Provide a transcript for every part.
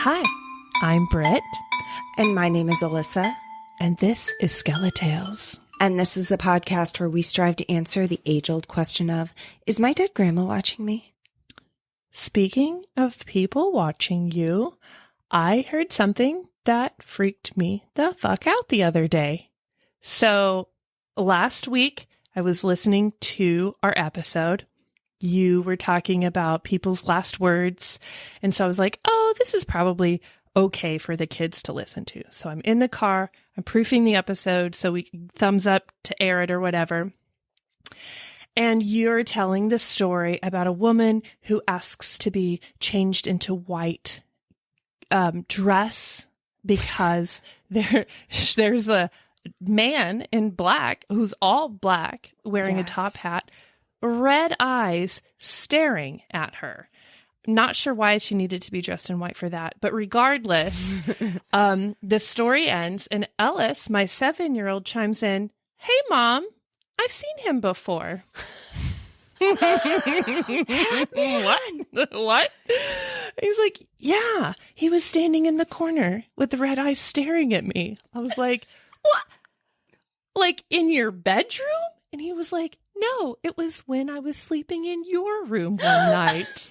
Hi, I'm Britt. And my name is Alissa. And this is SkeleTales. And this is the podcast where we strive to answer the age-old question of, is my dead grandma watching me? Speaking of people watching you, I heard something that freaked me the fuck out the other day. So last week, I was listening to our episode. You were talking about people's last words. And so I was like, oh, this is probably okay for the kids to listen to. So I'm in the car, I'm proofing the episode so we can thumbs up to air it or whatever. And you're telling the story about a woman who asks to be changed into white dress because there's a man in black who's all black wearing a top hat, red eyes staring at her. Not sure why she needed to be dressed in white for that. But regardless, the story ends and Ellis, my 7-year-old, chimes in, "Hey, Mom, I've seen him before." What? He's like, yeah, he was standing in the corner with the red eyes staring at me. I was like, what? Like in your bedroom? And he was like, no, it was when I was sleeping in your room one night.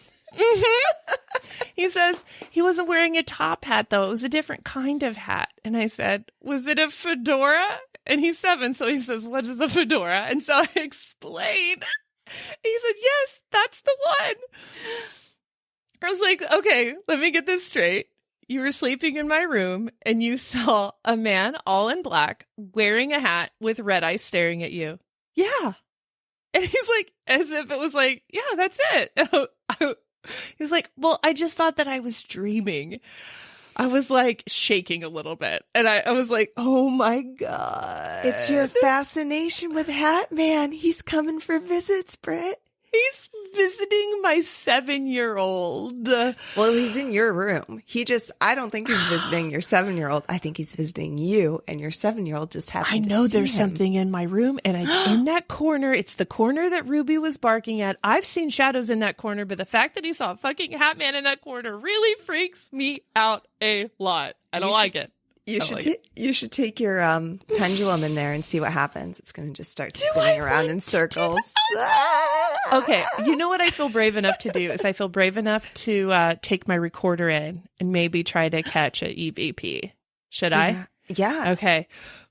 He says he wasn't wearing a top hat, though. It was a different kind of hat. And I said, was it a fedora? And he's 7, so he says, what is a fedora? And so I explained. He said, yes, that's the one. I was like, okay, let me get this straight. You were sleeping in my room and you saw a man all in black wearing a hat with red eyes staring at you. Yeah. And he's like, as if it was like, yeah, that's it. He was like, well, I just thought that I was dreaming. I was like shaking a little bit. And I was like, oh my God. It's your fascination with Hat Man. He's coming for visits, Britt. He's visiting my 7-year-old. Well, he's in your room. I don't think he's visiting your 7-year-old. I think he's visiting you, and your 7-year-old just happened to see him. I know there's something in my room, and in that corner, it's the corner that Ruby was barking at. I've seen shadows in that corner, but the fact that he saw a fucking Hat Man in that corner really freaks me out a lot. I don't like it. You should take your pendulum in there and see what happens. It's going to just start spinning around in circles. Okay, you know what I feel brave enough to do is I feel brave enough to take my recorder in and maybe try to catch an EVP. Should I? Yeah. Okay.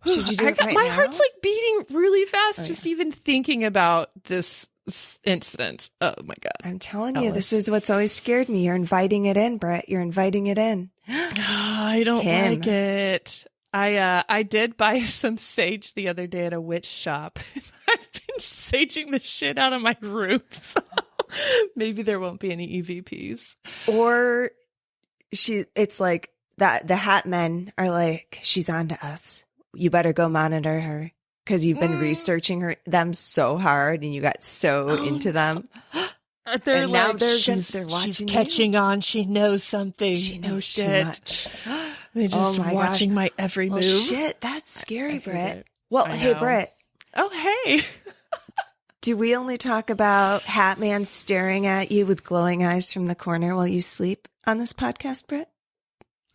Should you do it right my now? heart's like beating really fast just even thinking about this incident. Oh my God. I'm telling you, this is what's always scared me. You're inviting it in, Brett. You're inviting it in. I don't like it. I did buy some sage the other day at a witch shop. I've been saging the shit out of my room, so maybe there won't be any EVPs. Or it's like that the Hat Men are like, she's on to us. You better go monitor her because you've been researching them so hard and you got so into them. They're and like, now they're watching she's catching on. She knows something. She knows too much. They're just watching my every move. Shit, that's scary, Britt. Well, hey, Britt. Oh, hey. Do we only talk about Hat Man staring at you with glowing eyes from the corner while you sleep on this podcast, Britt?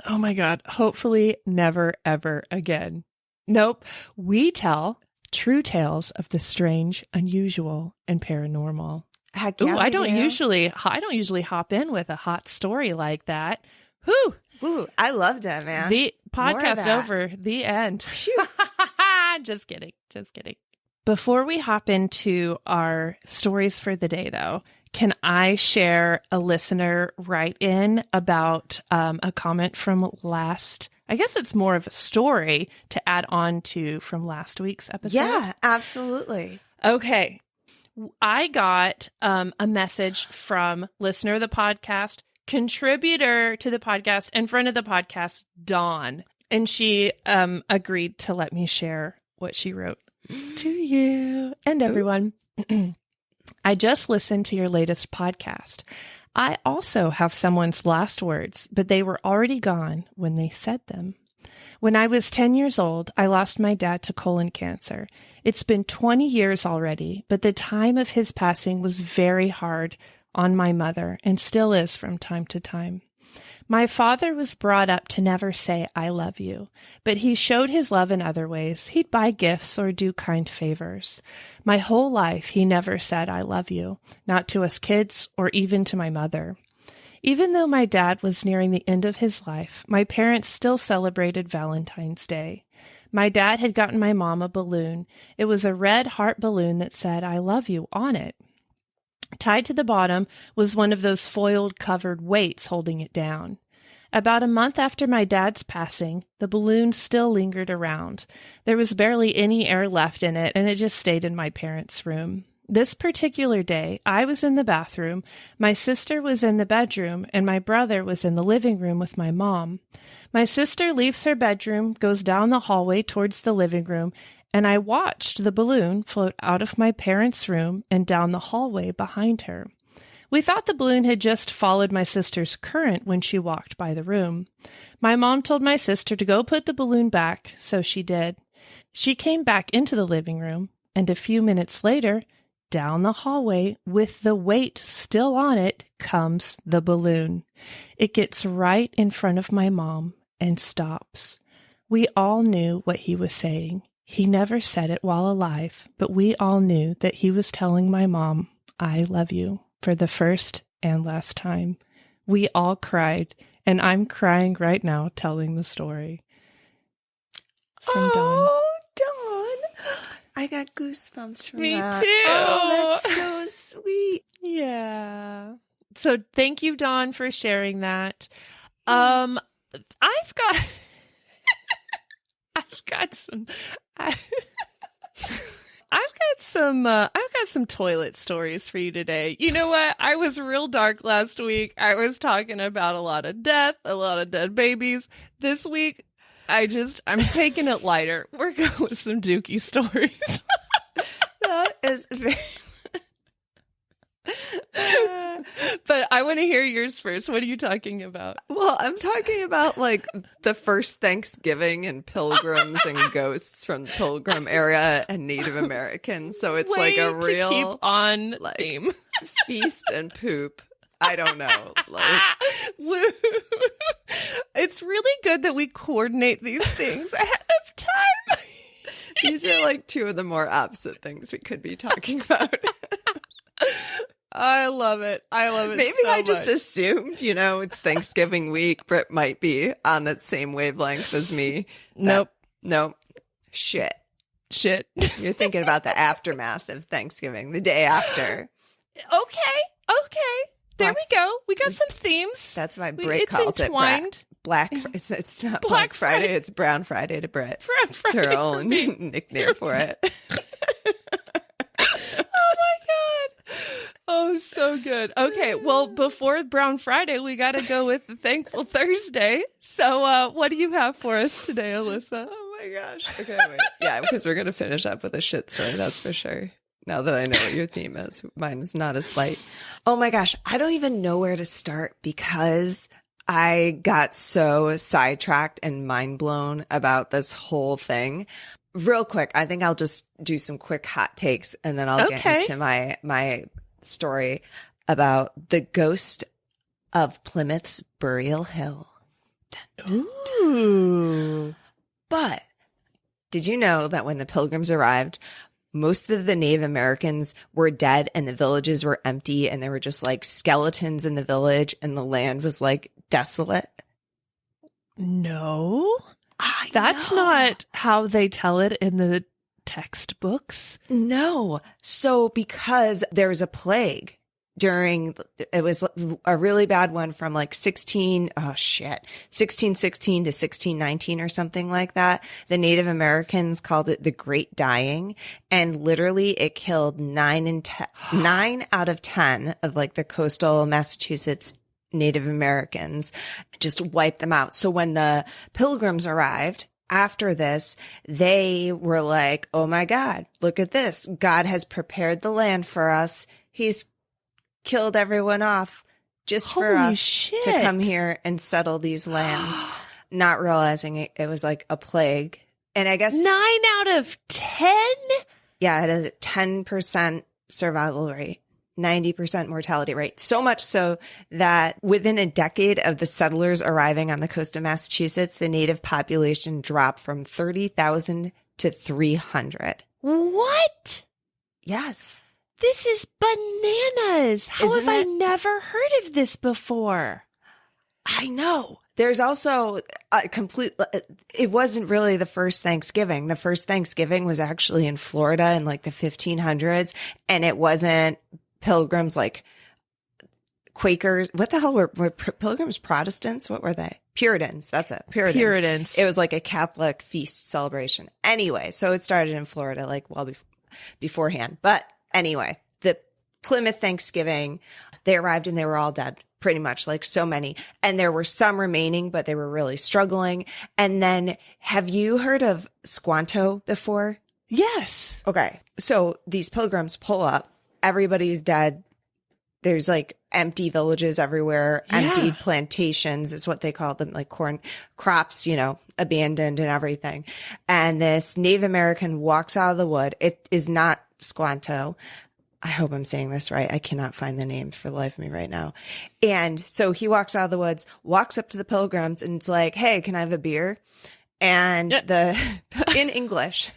Oh my God. Hopefully never, ever again. Nope. We tell true tales of the strange, unusual, and paranormal. Heck yeah, I don't usually hop in with a hot story like that. Whew. Ooh, I loved it, man. The podcast over. The end. Just kidding. Before we hop into our stories for the day, though, can I share a listener write-in about a comment from last? I guess it's more of a story to add on to from last week's episode. Yeah, absolutely. Okay. I got a message from listener of the podcast, contributor to the podcast, and friend of the podcast, Dawn. And she agreed to let me share what she wrote to you and everyone. I just listened to your latest podcast. I also have someone's last words, but they were already gone when they said them. When I was 10 years old, I lost my dad to colon cancer. It's been 20 years already, but the time of his passing was very hard on my mother and still is from time to time. My father was brought up to never say, I love you, but he showed his love in other ways. He'd buy gifts or do kind favors. My whole life, he never said, I love you, not to us kids or even to my mother. Even though my dad was nearing the end of his life, my parents still celebrated Valentine's Day. My dad had gotten my mom a balloon. It was a red heart balloon that said, I love you on it. Tied to the bottom was one of those foiled covered weights holding it down. About a month after my dad's passing, the balloon still lingered around. There was barely any air left in it, and it just stayed in my parents' room. This particular day, I was in the bathroom, my sister was in the bedroom, and my brother was in the living room with my mom. My sister leaves her bedroom, goes down the hallway towards the living room, and I watched the balloon float out of my parents' room and down the hallway behind her. We thought the balloon had just followed my sister's current when she walked by the room. My mom told my sister to go put the balloon back, so she did. She came back into the living room, and a few minutes later, down the hallway, with the weight still on it, comes the balloon. It gets right in front of my mom and stops. We all knew what he was saying. He never said it while alive, but we all knew that he was telling my mom, I love you, for the first and last time. We all cried, and I'm crying right now telling the story. From Dawn. Dawn. I got goosebumps from Me that. too. Oh, that's so sweet. Yeah. So thank you, Dawn, for sharing that. I've got some toilet stories for you today. You know what? I was real dark last week. I was talking about a lot of death, a lot of dead babies. This week, I'm taking it lighter. We're going with some dookie stories. That is very... But I want to hear yours first. What are you talking about? Well, I'm talking about like the first Thanksgiving and pilgrims and ghosts from the Pilgrim era and Native Americans. So it's like a real to keep on like, theme. Feast and poop. I don't know. Like, it's really good that we coordinate these things ahead of time. These are like two of the more opposite things we could be talking about. I love it. Maybe so I just much. assumed, it's Thanksgiving week. Britt might be on that same wavelength as me. Nope. Shit. You're thinking about the aftermath of Thanksgiving, the day after. Okay. There we go. We got some themes. That's why Britt calls entwined. it Black. It's not Black Black Friday. Friday. It's Brown Friday to Britt. Brown It's Friday her own nickname for it. Oh my God. Oh, so good. Okay, well, before Brown Friday, we got to go with the Thankful Thursday. So what do you have for us today, Alissa? Oh my gosh. Okay, wait. Yeah, because we're going to finish up with a shit story, that's for sure. Now that I know what your theme is. Mine is not as light. Oh my gosh. I don't even know where to start because I got so sidetracked and mind blown about this whole thing. Real quick, I think I'll just do some quick hot takes and then I'll get into my story about the ghost of Plymouth's Burial Hill. Dun, dun, dun. Ooh. But did you know that when the Pilgrims arrived, most of the Native Americans were dead and the villages were empty and there were just like skeletons in the village and the land was like desolate? No. That's not how they tell it in the textbooks. No. So because there was a plague it was a really bad one from like 1616 to 1619 or something like that. The Native Americans called it the Great Dying. And literally it killed 9 out of 10 of like the coastal Massachusetts Native Americans, just wiped them out. So when the Pilgrims arrived after this, they were like, oh my God, look at this. God has prepared the land for us. He's killed everyone off just for us to come here and settle these lands, not realizing it was like a plague. And I guess 9 out of 10? Yeah, it has a 10% survival rate. 90% mortality rate. So much so that within a decade of the settlers arriving on the coast of Massachusetts, the native population dropped from 30,000 to 300. What? Yes. This is bananas. How Isn't have I it? never heard of this before? I know. There's also a complete, it wasn't really the first Thanksgiving. The first Thanksgiving was actually in Florida in like the 1500s. And it wasn't Pilgrims like Quakers. What the hell were Pilgrims Protestants? What were they? Puritans. That's it. Puritans. It was like a Catholic feast celebration. Anyway, so it started in Florida like beforehand. But anyway, the Plymouth Thanksgiving, they arrived and they were all dead. Pretty much, like so many. And there were some remaining, but they were really struggling. And then have you heard of Squanto before? Yes. Okay. So these pilgrims pull up. Everybody's dead. There's like empty villages everywhere. Yeah. Empty plantations is what they call them, like corn crops, you know, abandoned and everything. And this Native American walks out of the wood. It is not Squanto. I hope I'm saying this right. I cannot find the name for the life of me right now. And so he walks out of the woods, walks up to the pilgrims, and it's like, "Hey, can I have a beer?" And in English,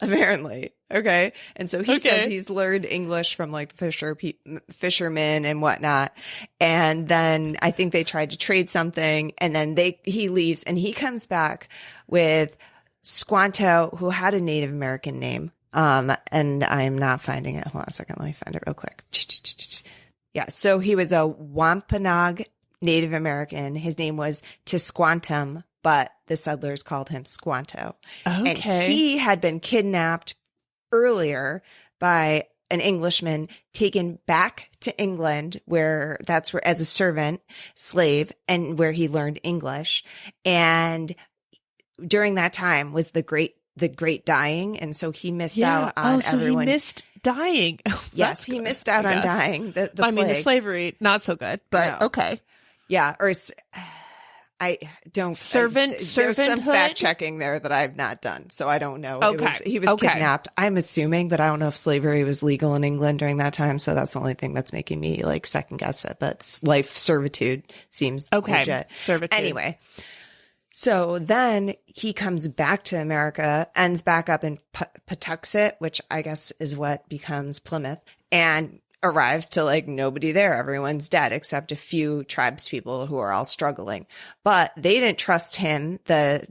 apparently. Okay. And so he says he's learned English from like fishermen and whatnot. And then I think they tried to trade something, and then he leaves, and he comes back with Squanto, who had a Native American name. And I'm not finding it. Hold on a second. Let me find it real quick. Yeah. So he was a Wampanoag Native American. His name was Tisquantum, but the settlers called him Squanto. Okay. And he had been kidnapped earlier by an Englishman, taken back to England, where as a servant slave, and where he learned English. And during that time was the great dying, and so he missed out on everyone. He missed dying. Yes, he missed out on dying. The I mean, the plague. Slavery, not so good, but No. okay. Yeah, or I don't There's some fact checking there that I've not done, so I don't know. Okay, He was kidnapped. I'm assuming, but I don't know if slavery was legal in England during that time. So that's the only thing that's making me like second guess it. But life servitude seems legit. Servitude. Anyway. So then he comes back to America, ends back up in Patuxet, which I guess is what becomes Plymouth, and arrives to like nobody there. Everyone's dead except a few tribes people who are all struggling. But they didn't trust him. The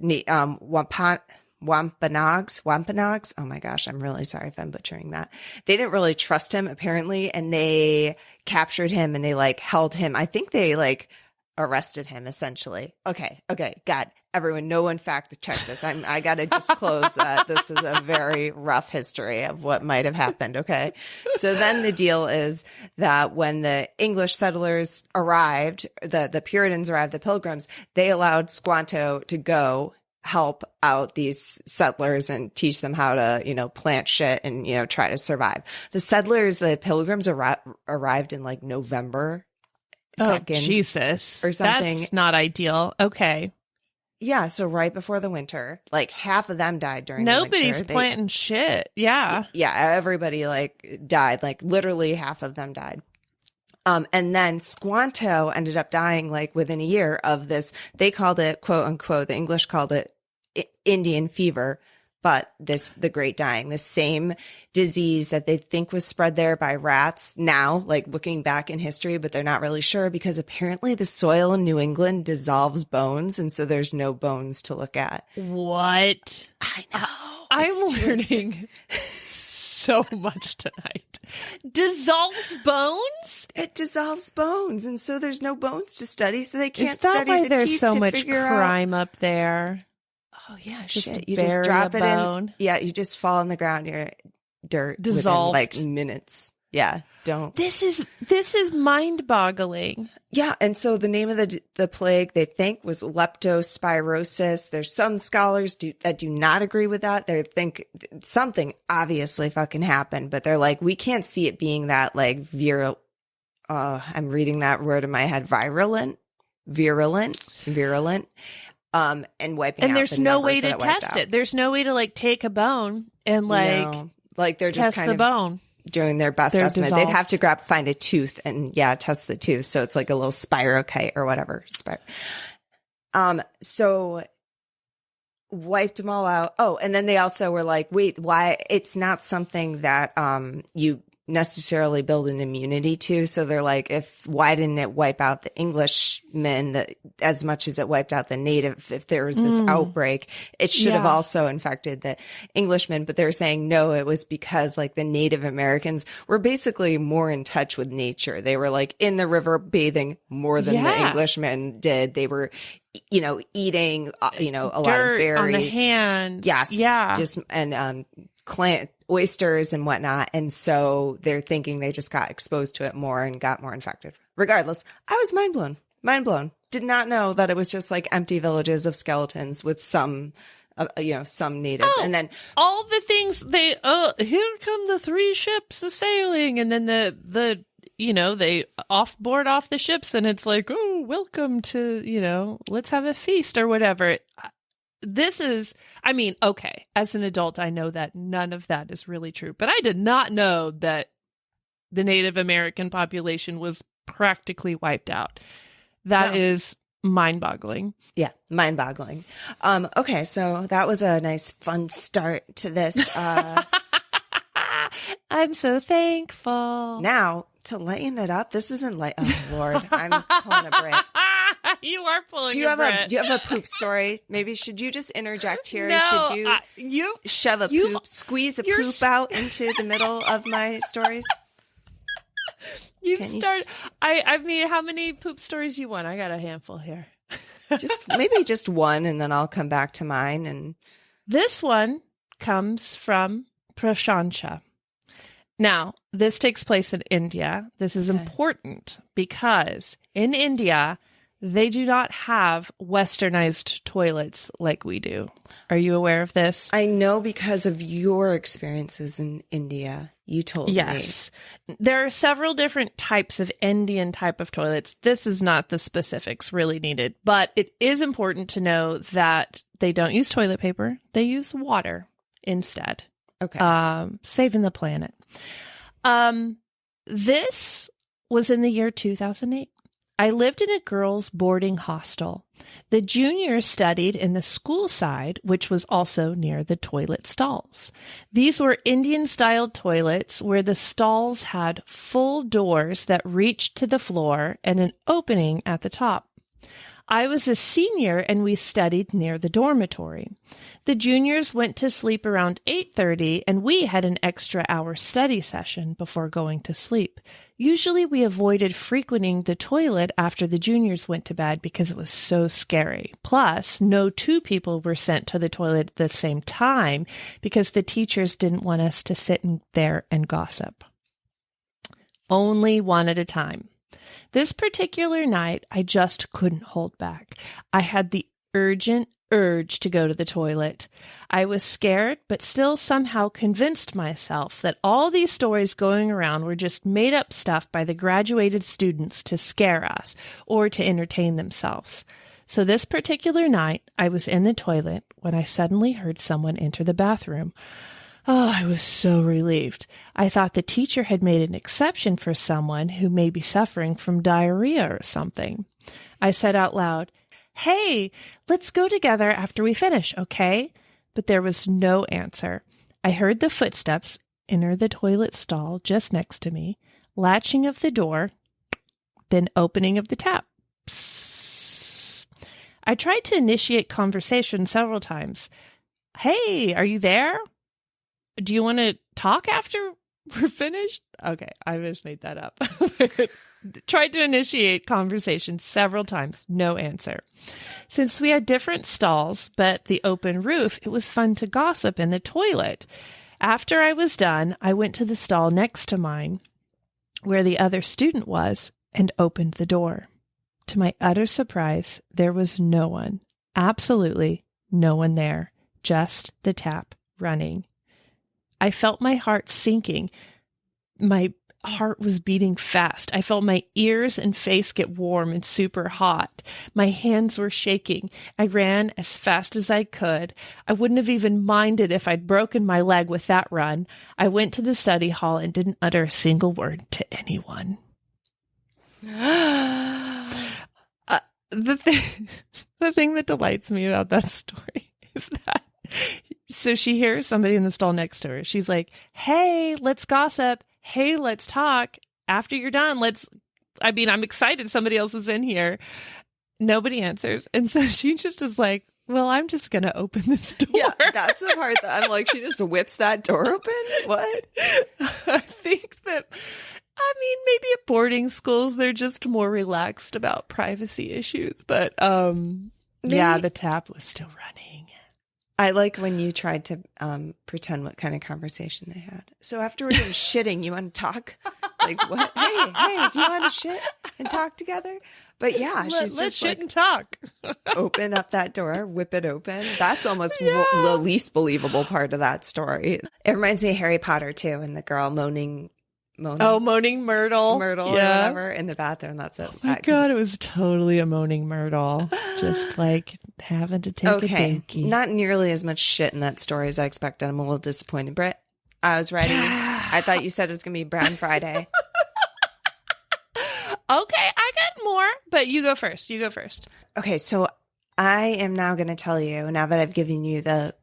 Wampanoags. Oh my gosh, I'm really sorry if I'm butchering that. They didn't really trust him apparently, and they captured him and they like held him. I think they like arrested him essentially. Okay. God, everyone, no one fact check this. I got to disclose that this is a very rough history of what might have happened. Okay. So then the deal is that when the English settlers arrived, the Puritans arrived, the Pilgrims, they allowed Squanto to go help out these settlers and teach them how to, you know, plant shit and, you know, try to survive. The Pilgrims arrived in like November 2nd, Jesus, or something. That's not ideal. Okay. Yeah, so right before the winter, like half of them died during Nobody's the winter. planting shit. Yeah. Yeah, everybody like died. Like literally half of them died. And then Squanto ended up dying like within a year of this. They called it, quote unquote, the English called it Indian fever. But the Great Dying, the same disease that they think was spread there by rats now, like looking back in history, but they're not really sure because apparently the soil in New England dissolves bones. And so there's no bones to look at. What? I know. I'm learning so much tonight. Dissolves bones? It dissolves bones. And so there's no bones to study. So they can't Is that study why the there's teeth so to much figure crime up there? Oh yeah, Just shit. You just bury drop a it bone. in. Yeah, you just fall on the ground. You're dirt Dissolved. within like minutes. Yeah, don't. This is mind-boggling. Yeah, and so the name of the plague they think was leptospirosis. There's some scholars that do not agree with that. They think something obviously fucking happened, but they're like, we can't see it being that like virulent. I'm reading that word in my head. Virulent. And wiping out. And there's the no numbers way that to it wiped test out. it. There's no way to like take a bone and like No. Like they're just test kind the of bone. doing their best They're estimate. dissolved. They'd have to find a tooth and test the tooth. So it's like a little spirochete or whatever. So wiped them all out. Oh, and then they also were like, wait, why? It's not something that you necessarily build an immunity to. So they're like, why didn't it wipe out the Englishmen as much as it wiped out the native? If there was this outbreak, it should have also infected the Englishmen. But they're saying, no, it was because like the Native Americans were basically more in touch with nature. They were like in the river bathing more than the Englishmen did. They were, eating, a lot of berries. On the hands. Yes. Yeah. Oysters and whatnot. And so they're thinking they just got exposed to it more and got more infected. Regardless, I was mind blown. Did not know that it was just like empty villages of skeletons with some natives. And then all the things here come the 3 ships a sailing. And then they board off the ships and it's like, oh, welcome to, let's have a feast or whatever. Okay, as an adult, I know that none of that is really true, but I did not know that the Native American population was practically wiped out. That is mind-boggling. Yeah, mind-boggling. Okay, so that was a nice, fun start to this. I'm so thankful. Now, to lighten it up, this isn't like, oh, Lord, I'm pulling a Britt. You are pulling do you have a poop story? Maybe should you just interject here? No, should you shove a poop, squeeze a poop out into the middle of my stories? I mean, how many poop stories you want? I got a handful here. just one, and then I'll come back to mine. And this one comes from Prashancha. Now, this takes place in India. This is important because in India, they do not have westernized toilets like we do. Are you aware of this? I know because of your experiences in India. You told me. Yes. There are several different types of Indian type of toilets. This is not the specifics really needed, but it is important to know that they don't use toilet paper. They use water instead. Okay. Saving the planet. This was in the year 2008. I lived in a girls' boarding hostel. The juniors studied in the school side, which was also near the toilet stalls. These were Indian-style toilets where the stalls had full doors that reached to the floor and an opening at the top. I was a senior and we studied near the dormitory. The juniors went to sleep around 8:30 and we had an extra hour study session before going to sleep. Usually we avoided frequenting the toilet after the juniors went to bed because it was so scary. Plus, no 2 people were sent to the toilet at the same time because the teachers didn't want us to sit in there and gossip. Only one at a time. This particular night, I just couldn't hold back. I had the urgent urge to go to the toilet. I was scared, but still somehow convinced myself that all these stories going around were just made up stuff by the graduated students to scare us or to entertain themselves. So this particular night, I was in the toilet when I suddenly heard someone enter the bathroom. Oh, I was so relieved. I thought the teacher had made an exception for someone who may be suffering from diarrhea or something. I said out loud, "Hey, let's go together after we finish, okay?" But there was no answer. I heard the footsteps enter the toilet stall just next to me, latching of the door, then opening of the tap. Psst. I tried to initiate conversation several times. "Hey, are you there? Do you want to talk after we're finished?" Okay, I just made that up. Tried to initiate conversation several times. No answer. Since we had different stalls, but the open roof, it was fun to gossip in the toilet. After I was done, I went to the stall next to mine, where the other student was, and opened the door. To my utter surprise, there was no one. Absolutely no one there. Just the tap running. I felt my heart sinking. My heart was beating fast. I felt my ears and face get warm and super hot. My hands were shaking. I ran as fast as I could. I wouldn't have even minded if I'd broken my leg with that run. I went to the study hall and didn't utter a single word to anyone. The thing that delights me about that story is that so she hears somebody in the stall next to her. She's like, hey, let's gossip. Hey, let's talk. After you're done, I'm excited somebody else is in here. Nobody answers. And so she just is like, well, I'm just going to open this door. Yeah, that's the part that I'm like, she just whips that door open? What? I think that, maybe at boarding schools, they're just more relaxed about privacy issues. But yeah, the tap was still running. I like when you tried to pretend what kind of conversation they had. So after we're done shitting, you want to talk? Like, what? Hey, do you want to shit and talk together? But yeah, let's just shit and talk. Open up that door, whip it open. That's almost the least believable part of that story. It reminds me of Harry Potter too, and the girl moaning Myrtle. Myrtle or whatever in the bathroom. That's it. Oh my God, it was totally a moaning Myrtle. Just like having to take a dinky. Not nearly as much shit in that story as I expected. I'm a little disappointed, Britt. I was ready. I thought you said it was going to be Brown Friday. Okay, I got more, but you go first. Okay, so I am now going to tell you, now that I've given you the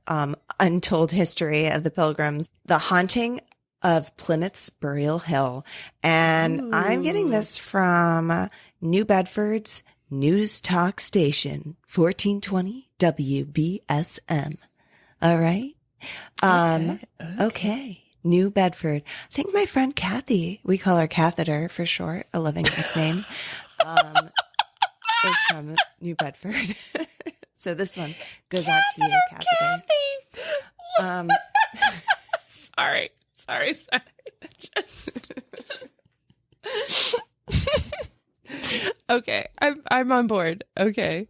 untold history of the Pilgrims, the haunting of Plymouth's Burial Hill. And I'm getting this from New Bedford's News Talk Station, 1420 WBSM. All right? Okay. New Bedford. I think my friend Kathy, we call her Catheter for short, a loving nickname, is from New Bedford. So this one goes out to you, Catheter. Sorry. Okay, I'm on board. Okay,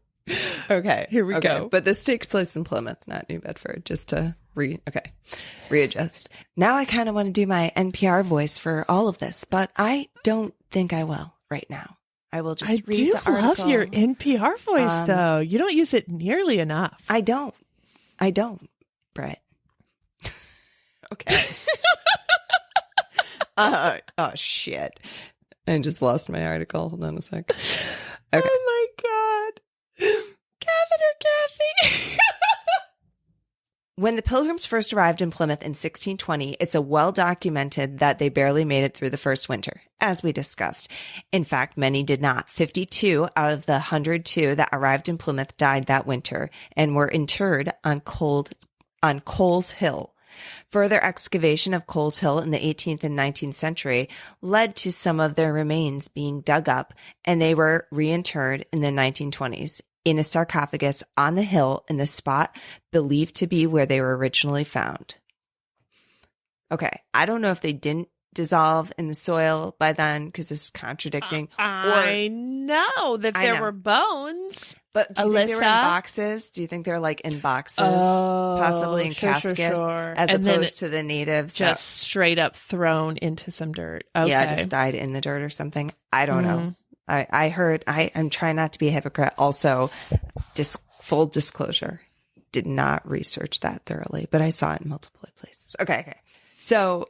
here we go. But this takes place in Plymouth, not New Bedford, just to readjust. Now I kind of want to do my NPR voice for all of this, but I don't think I will right now. I will just read the article. I do love your NPR voice, though. You don't use it nearly enough. I don't, Britt. Okay. Oh shit! I just lost my article. Hold on a sec. Okay. Oh my God, Kathy. When the Pilgrims first arrived in Plymouth in 1620, it's well documented that they barely made it through the first winter, as we discussed. In fact, many did not. 52 out of the 102 that arrived in Plymouth died that winter and were interred on Coles Hill. Further excavation of Coles Hill in the 18th and 19th century led to some of their remains being dug up, and they were reinterred in the 1920s in a sarcophagus on the hill in the spot believed to be where they were originally found. Okay, I don't know if they didn't dissolve in the soil by then because this is contradicting. I know that there were bones. But do you think they were in boxes? Do you think they're like in boxes? Possibly in caskets as opposed to the natives? Just straight up thrown into some dirt. Okay. Yeah, just died in the dirt or something. I don't know. I heard, I'm trying not to be a hypocrite. Also, full disclosure, did not research that thoroughly, but I saw it in multiple places. Okay. So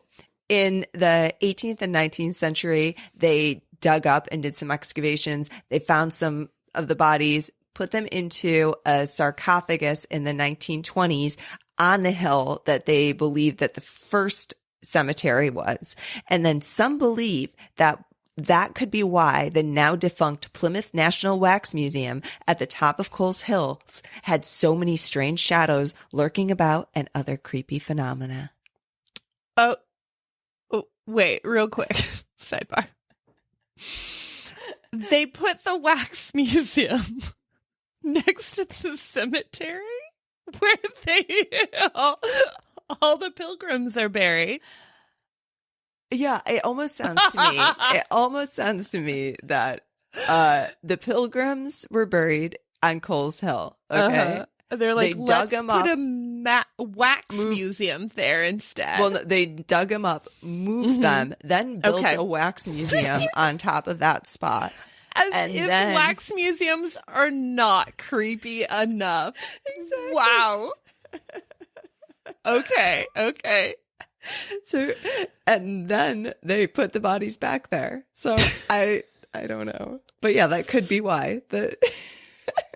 in the 18th and 19th century, they dug up and did some excavations. They found some of the bodies, put them into a sarcophagus in the 1920s on the hill that they believed that the first cemetery was. And then some believe that could be why the now defunct Plymouth National Wax Museum at the top of Coles Hills had so many strange shadows lurking about and other creepy phenomena. Oh, wait, real quick. Sidebar. They put the wax museum next to the cemetery where all the pilgrims are buried. Yeah, it almost sounds to me that the Pilgrims were buried on Coles Hill, okay? They're like, They let's dug him put up, a wax museum there instead. Well, no, they dug them up, moved them, then built Okay. a wax museum on top of that spot. As and if then- wax museums are not creepy enough. Exactly. Wow. Okay. So, and then they put the bodies back there. So I don't know, but yeah, that could be why.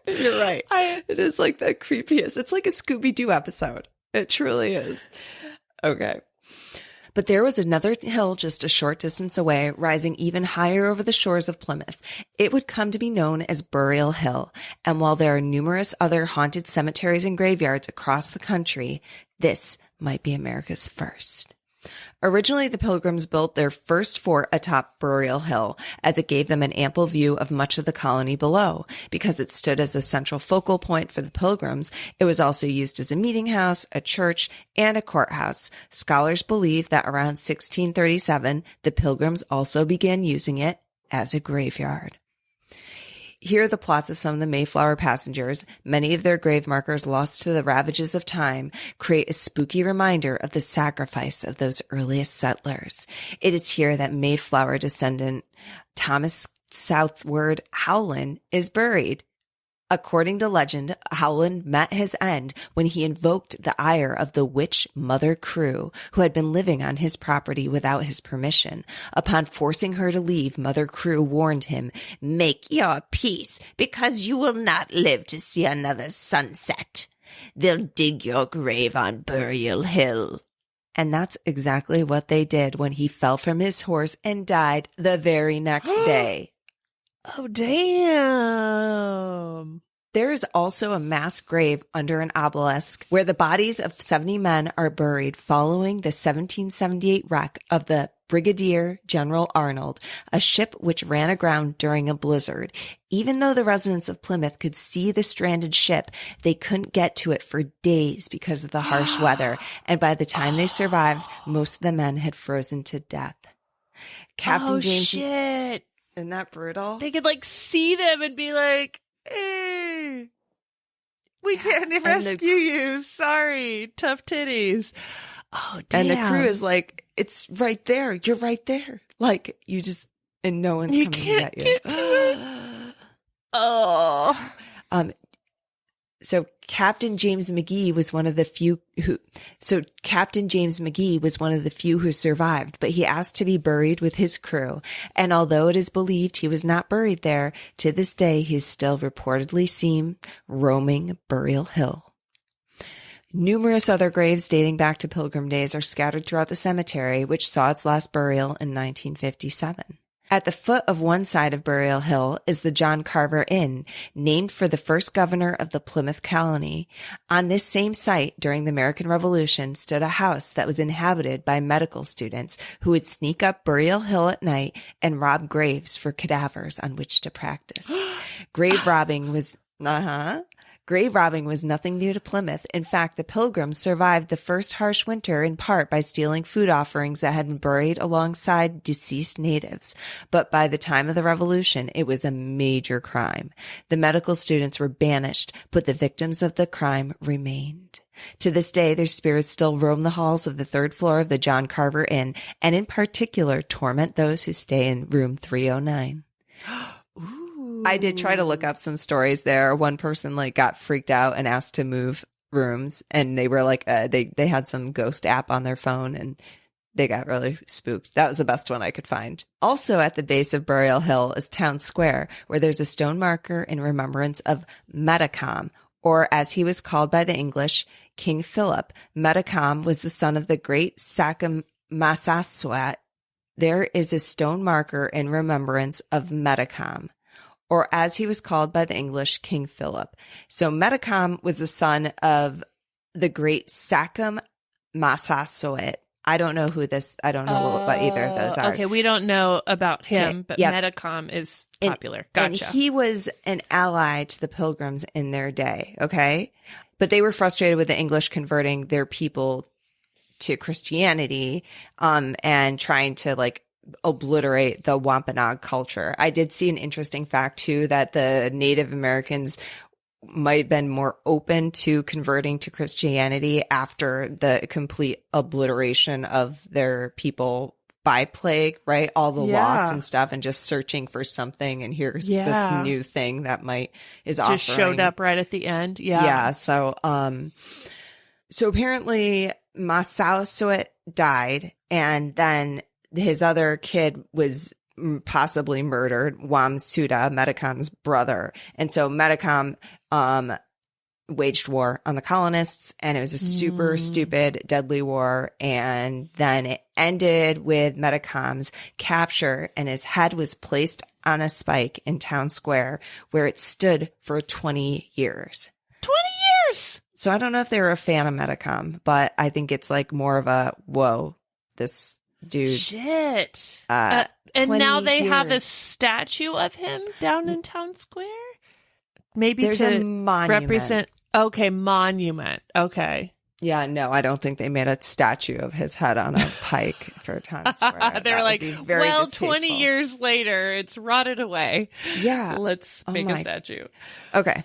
You're right. It is like the creepiest. It's like a Scooby-Doo episode. It truly is. Okay. But there was another hill just a short distance away, rising even higher over the shores of Plymouth. It would come to be known as Burial Hill. And while there are numerous other haunted cemeteries and graveyards across the country, this might be America's first. Originally, the Pilgrims built their first fort atop Burial Hill, as it gave them an ample view of much of the colony below. Because it stood as a central focal point for the Pilgrims, it was also used as a meeting house, a church, and a courthouse. Scholars believe that around 1637, the Pilgrims also began using it as a graveyard. Here are the plots of some of the Mayflower passengers. Many of their grave markers, lost to the ravages of time, create a spooky reminder of the sacrifice of those earliest settlers. It is here that Mayflower descendant Thomas Southward Howland is buried. According to legend, Howland met his end when he invoked the ire of the witch Mother Crew, who had been living on his property without his permission. Upon forcing her to leave, Mother Crew warned him, "Make your peace, because you will not live to see another sunset. They'll dig your grave on Burial Hill." And that's exactly what they did when he fell from his horse and died the very next day. Oh, damn. There is also a mass grave under an obelisk where the bodies of 70 men are buried following the 1778 wreck of the Brigadier General Arnold, a ship which ran aground during a blizzard. Even though the residents of Plymouth could see the stranded ship, they couldn't get to it for days because of the harsh weather, and by the time they survived, most of the men had frozen to death. Captain James... Shit. Isn't that brutal? They could, like, see them and be like, hey, we can't rescue you. Sorry. Tough titties. Oh, damn. And the crew is like, it's right there. You're right there. Like, you just, and no one's coming to get you. Get to it. Oh. So Captain James McGee was one of the few who survived, but he asked to be buried with his crew. And although it is believed he was not buried there, to this day, he's still reportedly seen roaming Burial Hill. Numerous other graves dating back to Pilgrim days are scattered throughout the cemetery, which saw its last burial in 1957. At the foot of one side of Burial Hill is the John Carver Inn, named for the first governor of the Plymouth colony. On this same site, during the American Revolution, stood a house that was inhabited by medical students who would sneak up Burial Hill at night and rob graves for cadavers on which to practice. Grave robbing was nothing new to Plymouth. In fact, the Pilgrims survived the first harsh winter in part by stealing food offerings that had been buried alongside deceased natives. But by the time of the Revolution, it was a major crime. The medical students were banished, but the victims of the crime remained. To this day, their spirits still roam the halls of the third floor of the John Carver Inn, and in particular torment those who stay in room 309. I did try to look up some stories there. One person got freaked out and asked to move rooms, and they were they had some ghost app on their phone, and they got really spooked. That was the best one I could find. Also at the base of Burial Hill is Town Square, where there's a stone marker in remembrance of Metacom, or as he was called by the English, King Philip. Metacom was the son of the great Sakamasaswat. There is a stone marker in remembrance of Metacom, or as he was called by the English, King Philip. So Metacom was the son of the great Sakam Massasoit. I don't know I don't know what either of those are. Okay, we don't know about him, but Metacom is popular. Gotcha. And he was an ally to the Pilgrims in their day, okay? But they were frustrated with the English converting their people to Christianity, and trying to obliterate the Wampanoag culture. I did see an interesting fact too, that the Native Americans might have been more open to converting to Christianity after the complete obliteration of their people by plague, right? All the loss and stuff, and just searching for something. And here's this new thing that is offering. Just showed up right at the end. Yeah. Yeah. So apparently Massasoit died, and then his other kid was possibly murdered, Wamsuta, Metacom's brother. And so Metacom waged war on the colonists, and it was a super stupid, deadly war. And then it ended with Metacom's capture, and his head was placed on a spike in town square, where it stood for 20 years. 20 years! So I don't know if they were a fan of Metacom, but I think it's like more of a, whoa, this dude. Shit. And now they have a statue of him down in town square? Maybe there's to a monument. represent. Okay, monument. Okay. Yeah, no, I don't think they made a statue of his head on a pike for town square. They're like, well, 20 years later, it's rotted away. Yeah. Let's make a statue. Okay.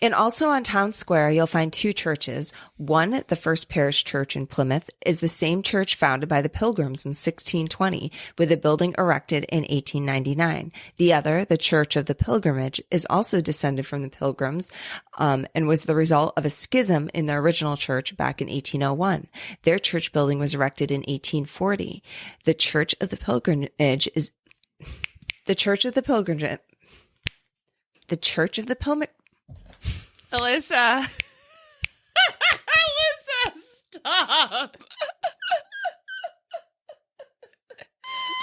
And also on Town Square, you'll find two churches. One, the First Parish Church in Plymouth, is the same church founded by the Pilgrims in 1620, with a building erected in 1899. The other, the Church of the Pilgrimage, is also descended from the Pilgrims, and was the result of a schism in the original church back in 1801. Their church building was erected in 1840. The Church of the Pilgrimage is the Church of the Pilgrimage. The Church of the Pilgrimage. Alissa. Alissa, stop.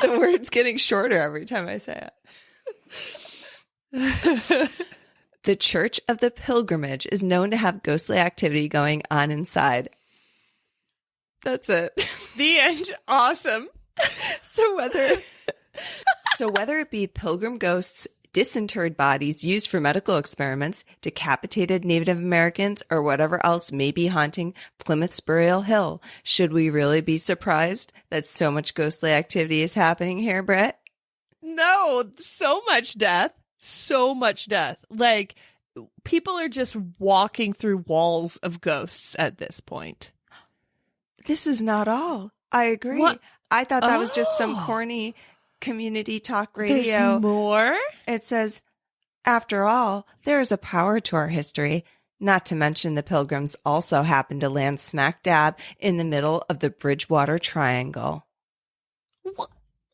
The word's getting shorter every time I say it. The Church of the Pilgrimage is known to have ghostly activity going on inside. That's it. The end. Awesome. So whether it be pilgrim ghosts, disinterred bodies used for medical experiments, decapitated Native Americans, or whatever else may be haunting Plymouth's Burial Hill, should we really be surprised that so much ghostly activity is happening here, Britt? No, so much death. So much death. Like, people are just walking through walls of ghosts at this point. This is not all. I agree. What? I thought that was just some corny community talk radio. There's more? It says, after all, there is a power to our history. Not to mention the Pilgrims also happened to land smack dab in the middle of the Bridgewater Triangle.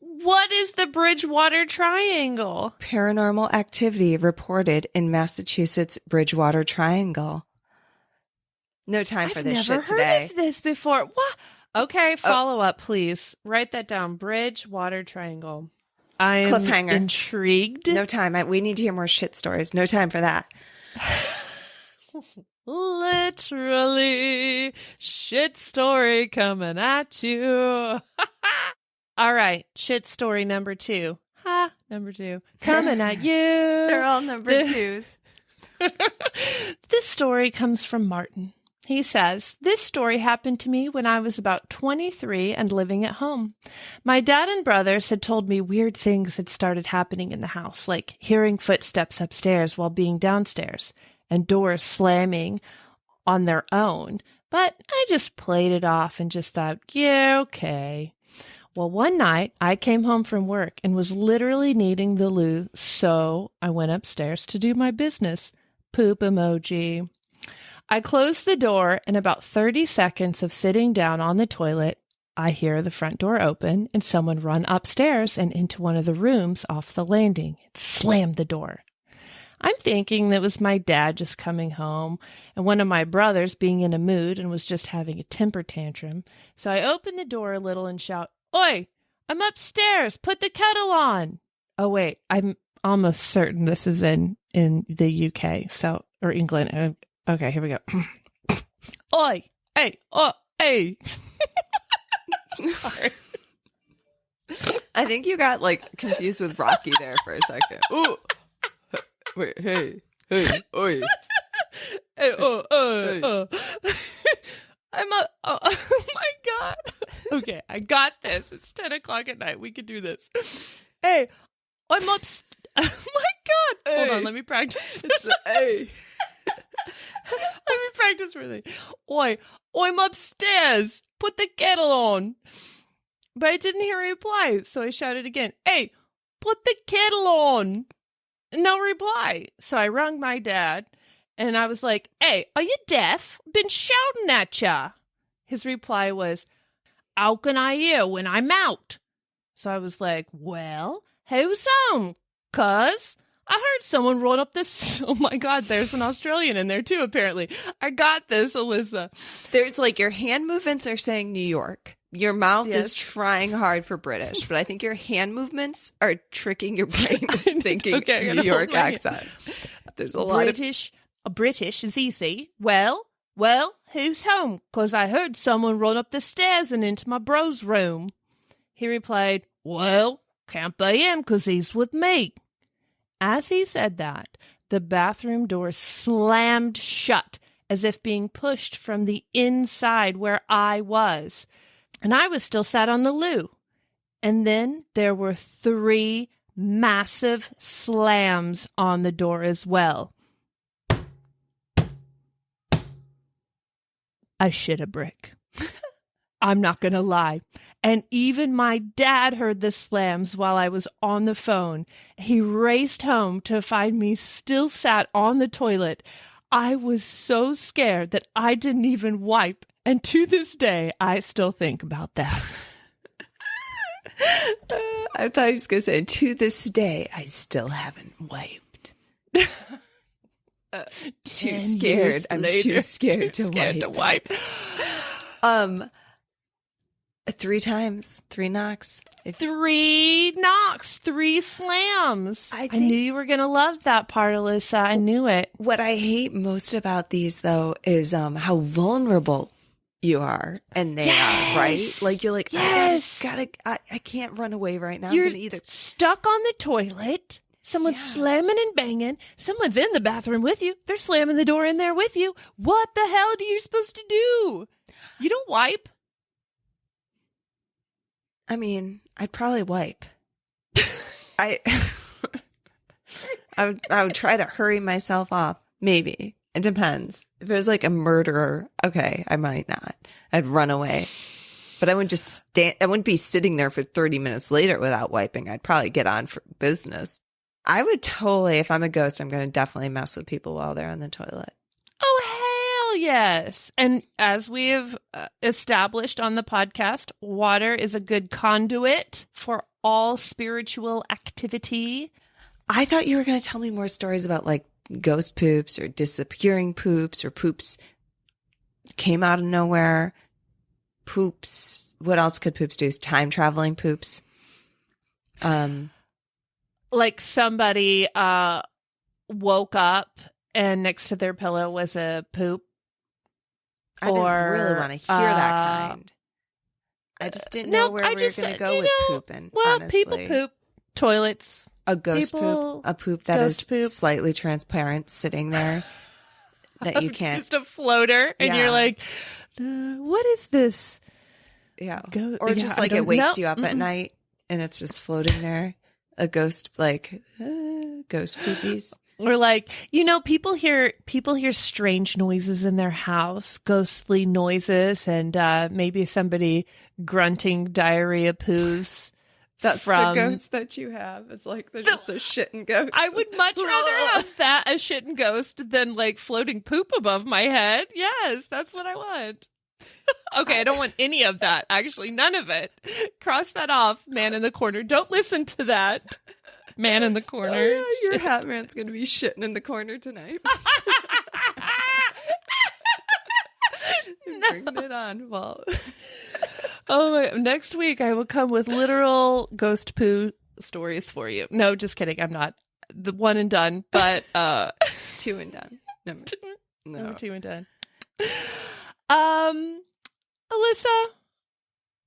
What is the Bridgewater Triangle? Paranormal activity reported in Massachusetts Bridgewater Triangle. No time for this shit today. I've never heard of this before. What? Okay, follow up, please. Write that down. Bridgewater Triangle. I am cliffhanger. Intrigued. No time. We need to hear more shit stories. No time for that. Literally, shit story coming at you. All right, shit story number 2. Number 2. Coming at you. They're all number 2s. This story comes from Martin. He says, this story happened to me when I was about 23 and living at home. My dad and brothers had told me weird things had started happening in the house, like hearing footsteps upstairs while being downstairs and doors slamming on their own. But I just played it off and just thought, yeah, okay. Well, one night I came home from work and was literally needing the loo, so I went upstairs to do my business. Poop emoji. I closed the door, and about 30 seconds of sitting down on the toilet, I hear the front door open and someone run upstairs and into one of the rooms off the landing. It slammed the door. I'm thinking that was my dad just coming home and one of my brothers being in a mood and was just having a temper tantrum. So I open the door a little and shout, "Oi, I'm upstairs. Put the kettle on." Oh, wait, I'm almost certain this is in the UK, or England. Okay, here we go. Oi, hey, oh, hey. Sorry. I think you got confused with Rocky there for a second. Ooh. Wait, hey, oi. Hey, I'm up. Oh, my God. Okay, I got this. It's 10 o'clock at night. We can do this. Hey, I'm up. Oh, my God. Hey. Hold on, let me practice. Hey. practice breathing. Oi, I'm upstairs. Put the kettle on. But I didn't hear a reply, so I shouted again. Hey, put the kettle on. No reply. So I rung my dad, and I was like, hey, are you deaf? Been shouting at ya. His reply was, how can I hear when I'm out? So I was like, well, who's home? 'Cause I heard someone run up this. Oh my God, there's an Australian in there too, apparently. I got this, Alissa. There's like your hand movements are saying New York. Your mouth is trying hard for British, but I think your hand movements are tricking your brain into thinking New York accent. There's a lot of British is easy. Well, who's home? 'Cause I heard someone run up the stairs and into my bro's room. He replied, well, can't be him 'cause he's with me. As he said that, the bathroom door slammed shut as if being pushed from the inside where I was. And I was still sat on the loo. And then there were 3 massive slams on the door as well. I shit a brick. I'm not going to lie. And even my dad heard the slams while I was on the phone. He raced home to find me still sat on the toilet. I was so scared that I didn't even wipe. And to this day, I still think about that. I thought he was going to say, to this day, I still haven't wiped. Too scared. I'm too scared to wipe. 3 times, 3 knocks. 3 knocks, 3 slams. I knew you were going to love that part, Alissa. I knew it. What I hate most about these, though, is how vulnerable you are and they are, right? Like, you're like, I can't run away right now. You're I'm gonna either stuck on the toilet. Someone's slamming and banging. Someone's in the bathroom with you. They're slamming the door in there with you. What the hell are you supposed to do? You don't wipe. I mean, I'd probably wipe. I would try to hurry myself off. Maybe. It depends. If it was like a murderer, okay, I might not. I'd run away. But I wouldn't just stand. I wouldn't be sitting there for 30 minutes later without wiping. I'd probably get on for business. I would totally, if I'm a ghost, I'm going to definitely mess with people while they're on the toilet. Oh, hell yes. And as we have established on the podcast, water is a good conduit for all spiritual activity. I thought you were going to tell me more stories about like ghost poops or disappearing poops or poops came out of nowhere. Poops. What else could poops do? Time traveling poops. Like somebody woke up and next to their pillow was a poop. I didn't really want to hear that kind. I just didn't know where we were going to go with pooping. Well, honestly. people poop. Toilets. A ghost poop. A poop that is slightly transparent sitting there that you can't. Just a floater. And you're like, what is this? Yeah. Or just like it wakes you up at night and it's just floating there. A ghost, like, ghost poopies. Or like, people hear strange noises in their house, ghostly noises, and maybe somebody grunting diarrhea poos. That's the ghost that you have. It's like they're just a shitting ghost. I would much rather have that, a shitting ghost, than like floating poop above my head. Yes, that's what I want. Okay, I don't want any of that. Actually, none of it. Cross that off, man in the corner. Don't listen to that. Man in the corner. Oh, yeah, your hat man's going to be shitting in the corner tonight. Bringing it on. Well, next week I will come with literal ghost poo stories for you. No, just kidding. I'm not. The one and done, but 2 and done. Number 2 and done. Alissa,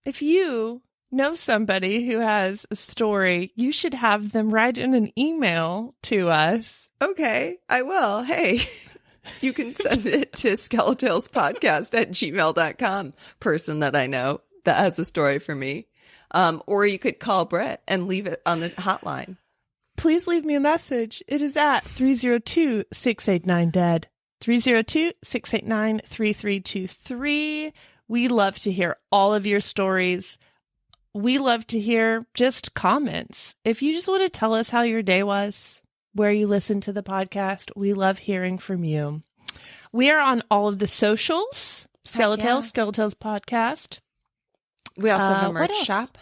if you know somebody who has a story, you should have them write in an email to us. Okay, I will. Hey, you can send it to SkeleTalesPodcast@gmail.com, person that I know that has a story for me. Or you could call Britt and leave it on the hotline. Please leave me a message. It is at 302-689-DEAD. 302-689-3323. We love to hear all of your stories. We love to hear just comments. If you just want to tell us how your day was, where you listen to the podcast, we love hearing from you. We are on all of the socials. SkeleTales, SkeleTales Podcast. We also have a what merch else? shop.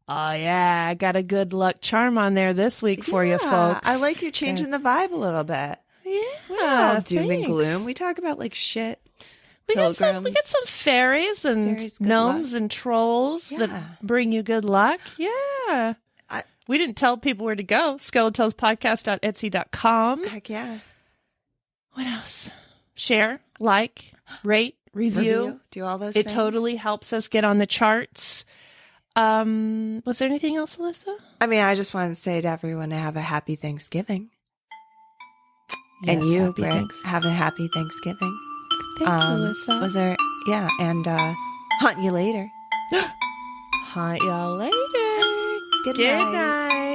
Oh, yeah. I got a good luck charm on there this week for you folks. I like you changing the vibe a little bit. Yeah. We're not all doom and thanks. gloom. We talk about like shit. We got Pilgrims. some fairies and Fairies, good gnomes luck. and trolls Yeah. that bring you good luck. Yeah. We didn't tell people where to go. SkeleTalesPodcast.etsy.com. Heck yeah. What else? Share, like, rate, review. Do all those It things. totally helps us get on the charts. Was there anything else, Alissa? I mean, I just want to say to everyone to have a happy Thanksgiving. And Yes, you, happy Britt, Thanksgiving. have a happy Thanksgiving. Thank you, Alissa. Was there? Yeah, and hunt you later. Hunt y'all later. Good Good night. night.